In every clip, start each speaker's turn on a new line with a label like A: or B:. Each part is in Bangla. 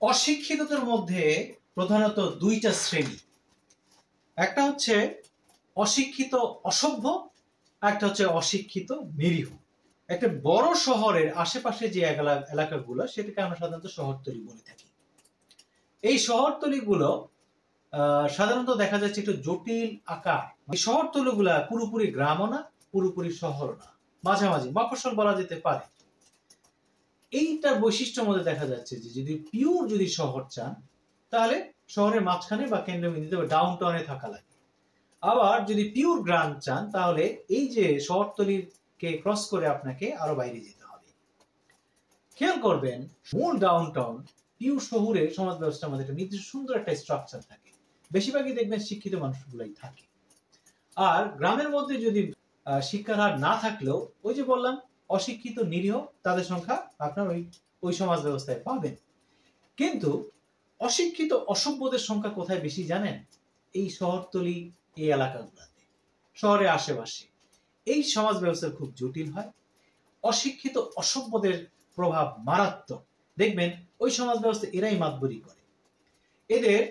A: অশিক্ষিতদের মধ্যে প্রধানত দুইটা শ্রেণী, একটা হচ্ছে অশিক্ষিত অসভ্য, একটা হচ্ছে অশিক্ষিত নিরীহ। একটা বড় শহরের আশেপাশে যে এলাকাগুলো সেটাকে আমরা সাধারণত শহরতলি বলে থাকি। এই শহরতলিগুলো সাধারণত দেখা যাচ্ছে একটু জটিল আকার। এই শহরতলিগুলা পুরোপুরি গ্রামও না, পুরোপুরি শহর না, মাঝামাঝি মফস্বল বলা যেতে পারে। এইটার বৈশিষ্ট্যের মধ্যে দেখা যাচ্ছে যে যদি পিওর যদি শহর চান তাহলে শহরের মাঝখানে বা কেন্দ্রবিন্দুতে বা ডাউন টাউনে থাকা লাগে। আবার যদি পিওর গ্রাম চান তাহলে এই যে শহরতলিকে ক্রস করে আপনাকে আরো বাইরে যেতে হবে। খেয়াল করবেন মূল ডাউন টাউন পিওর শহরে সমাজ ব্যবস্থার মধ্যে একটা নির্দিষ্ট সুন্দর একটা স্ট্রাকচার থাকে, বেশিরভাগই দেখবেন শিক্ষিত মানুষগুলাই থাকে। আর গ্রামের মধ্যে যদি শিক্ষার হার না থাকলেও ওই যে বললাম অশিক্ষিত নিরীহ তাদের সংখ্যা আপনার ওই সমাজ ব্যবস্থায় পাবেন। কিন্তু অশিক্ষিত অসভ্যদের সংখ্যা কোথায় বেশি জানেন? এই শহরতলি, এই এলাকাগুলোতে, শহরের আশেপাশে। এই সমাজ ব্যবস্থা খুব জটিল হয়। অশিক্ষিত অসভ্যদের প্রভাব মারাত্মক। দেখবেন ওই সমাজ ব্যবস্থা এরাই মাতবরি করে। এদের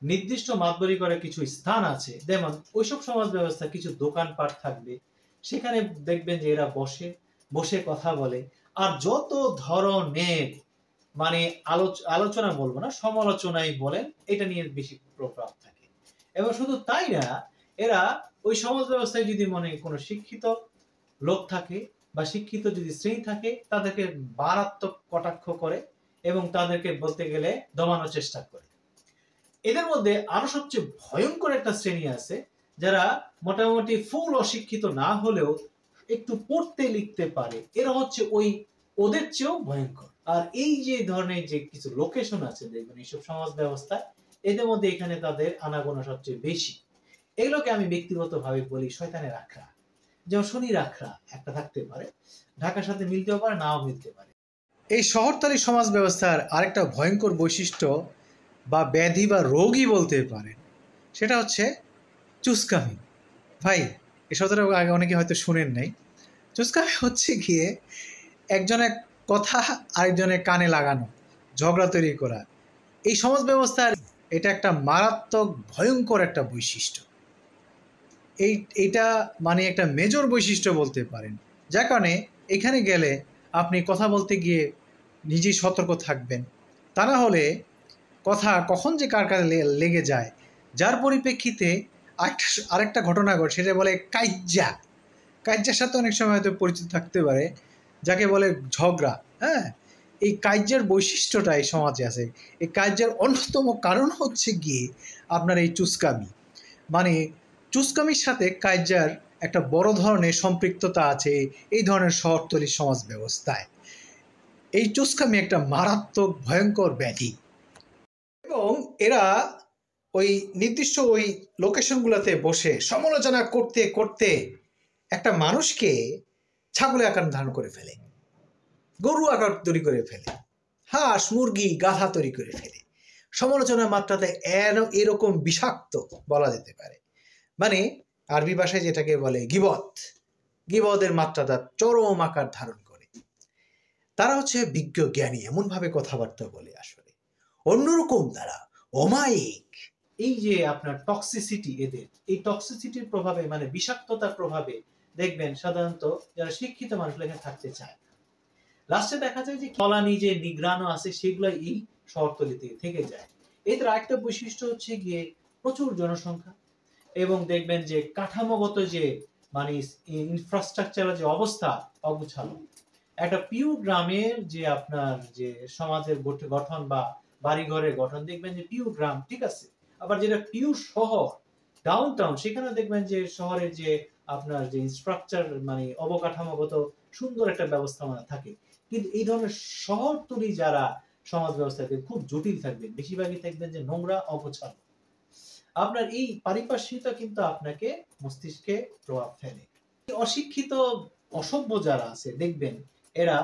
A: নির্দিষ্ট মাতবরি করে কিছু স্থান আছে, যেমন ওইসব সমাজ ব্যবস্থা কিছু দোকানপাট থাকবে, সেখানে দেখবেন যে এরা বসে কথা বলে। আর যত ধরনের মানে আলোচনা বলবো না, সমালোচনাই বলেন, এটা নিয়ে বেশি প্রভাব থাকে। এবং শুধু তাই না, এরা ওই সমাজ ব্যবস্থায় যদি মনে কোনো শিক্ষিত লোক থাকে বা শিক্ষিত যদি শ্রেণী থাকে তাদেরকে মারাত্মক কটাক্ষ করে এবং তাদেরকে বলতে গেলে দমানোর চেষ্টা করে। এদের মধ্যে আরো সবচেয়ে ভয়ঙ্কর একটা শ্রেণী আছে যারা মোটামুটি ফুল অশিক্ষিত না হলেও একটু পড়তে লিখতে পারে। এরা হচ্ছে ওদের চেয়েও ভয়ঙ্কর। আর এই যে ধরনের যে কিছু লোকেশন আছে দেখবেন এইসব সমাজ ব্যবস্থা, এদের মধ্যে এখানে তাদের আনাগোনা সবচেয়ে বেশি। এগুলোকে আমি ব্যক্তিগতভাবে বলি শয়তানের আখড়া। যেমন শনির আখড়া একটা থাকতে পারে, ঢাকার সাথে মিলতেও পারে, নাও মিলতে পারে। এই শহরতলি সমাজ ব্যবস্থার আরেকটা ভয়ঙ্কর বৈশিষ্ট্য বা ব্যাধি বা রোগই বলতে পারেন, সেটা হচ্ছে চুস্কামি। ভাই এই শব্দটা আগে অনেকে হয়তো শুনেন নাই। চুস্কামি হচ্ছে গিয়ে একজনের কথা আরেকজনের কানে লাগানো, ঝগড়া তৈরি করা। এই সমাজ ব্যবস্থার এটা একটা মারাত্মক ভয়ঙ্কর একটা বৈশিষ্ট্য। এইটা মানে একটা মেজর বৈশিষ্ট্য বলতে পারেন, যার কারণে এখানে গেলে আপনি কথা বলতে গিয়ে নিজেই সতর্ক থাকবেন। তা না হলে কথা কখন যে কার কাছে লেগে যায়, যার পরিপ্রেক্ষিতে আরেকটা ঘটনা ঘটে, সেটা বলে কাইজ্জা। কাইজ্জার সাথে অনেক সময় হয়তো পরিচিত থাকতে পারে, যাকে বলে ঝগড়া। হ্যাঁ, এই কাইজ্জার বৈশিষ্ট্যটা এই সমাজে আছে। এই কাইজ্জার অন্যতম কারণ হচ্ছে গিয়ে আপনার এই চুস্কামি। মানে চুস্কামির সাথে কাইজ্জার একটা বড় ধরনের সম্পৃক্ততা আছে এই ধরনের শহরতলি সমাজ ব্যবস্থায়। এই চুস্কামি একটা মারাত্মক ভয়ঙ্কর ব্যাধি এবং এরা ওই নির্দিষ্ট ওই লোকেশনগুলোতে বসে সমালোচনা করতে করতে একটা মানুষকে ছাগলের আকার ধারণ করে ফেলে, গরু আকার তৈরি করে ফেলে, হাঁস মুরগি গাধা তৈরি করে ফেলে। সমালোচনার মাত্রাতে এরকম বিষাক্ত বলা যেতে পারে। মানে আরবি ভাষায় যেটাকে বলে গিবতের মাত্রাটা চরম আকার ধারণ করে। তারা হচ্ছে বিজ্ঞ জ্ঞানী, এমনভাবে কথাবার্তা বলে আসলে অন্যরকম, তারা অমায়িক। এই যে আপনার টক্সিসিটি, এদের এই টক্সিসিটির প্রভাবে মানে বিষাক্ততার প্রভাবে দেখবেন সাধারণত যারা শিক্ষিত মানুষ এখানে থাকতে চায়। লাস্টে দেখা যায় যে কলানি যে নিগ্রানো আছে সেগুলো এই শহরতলিতে থেকে যায়। এদের আরেকটা বৈশিষ্ট্য হচ্ছে গিয়ে প্রচুর জনসংখ্যা এবং দেখবেন যে কাঠামোগত যে মানে ইনফ্রাস্ট্রাকচারের যে অবস্থা অগুছালো। একটা পিওর গ্রামের যে আপনার যে সমাজের গঠন বা বাড়িঘরের গঠন দেখবেন যে পিওর গ্রাম ঠিক আছে, আবার যেটা পিওর শহর ডাউন টাউন সেখানে দেখবেন যে শহরের যে আপনার যে স্ট্রাকচার মানে অবকাঠামোগত সুন্দর একটা ব্যবস্থাপনা থাকে। কিন্তু এই ধরনের শহরতলি যারা সমাজ ব্যবস্থাকে খুব জটিল থাকবে, বেশিরভাগই থাকবেন যে নোংরা অগোছালো। আপনার এই পারিপার্শ্বিকতা কিন্তু আপনাকে মস্তিষ্কে প্রভাব ফেলে। অশিক্ষিত অসভ্য যারা আছে দেখবেন এরা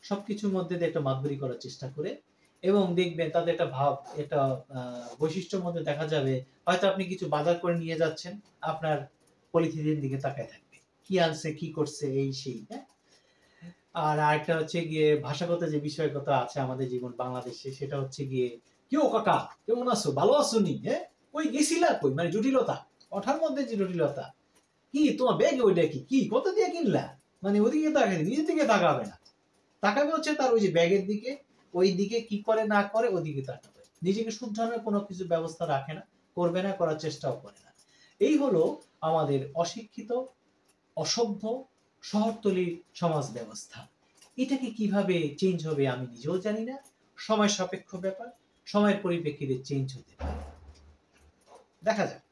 A: সবকিছুর মধ্যে একটা মাতবরি করার চেষ্টা করে এবং দেখবেন তাদের একটা ভাব একটা বৈশিষ্ট্যের মধ্যে দেখা যাবে, হয়তো আপনি কিছু বাজার করে নিয়ে যাচ্ছেন, আপনার পলিথিনের দিকে তাকায় থাকবে, কি আনছে কি করছে এই সেই। হ্যাঁ, আর আরেকটা হচ্ছে গিয়ে ভাষাগত যে বিষয়গত আছে আমাদের জীবন বাংলাদেশে, সেটা হচ্ছে গিয়ে কি ও কাকা কেমন আছো, ভালো আছো নি? হ্যাঁ, কই গেছিলা কই, মানে জটিলতা, কথার মধ্যে যে জটিলতা। কি তোমার ব্যাগে ওইটা কি কি কত দিয়ে কিনলা, মানে ওদিকে তাকাবে, নিজের দিকে তাকাবে না, তাকাবে হচ্ছে তার ওই যে ব্যাগের দিকে, ওই দিকে কি করে না করে ওদিকে তাকাবে, নিজেকে শুধরানোর কোনো কিছু ব্যবস্থা রাখে না, করবে না, করার চেষ্টাও করে না। এই হলো আমাদের অশিক্ষিত, অসভ্য, শহরতলির সমাজ ব্যবস্থা। এটাকে কিভাবে চেঞ্জ হবে আমি নিজেও জানি না, সময় সাপেক্ষ ব্যাপার, সময়ের পরিপ্রেক্ষিতে চেঞ্জ হতে পারে, দেখা যাক।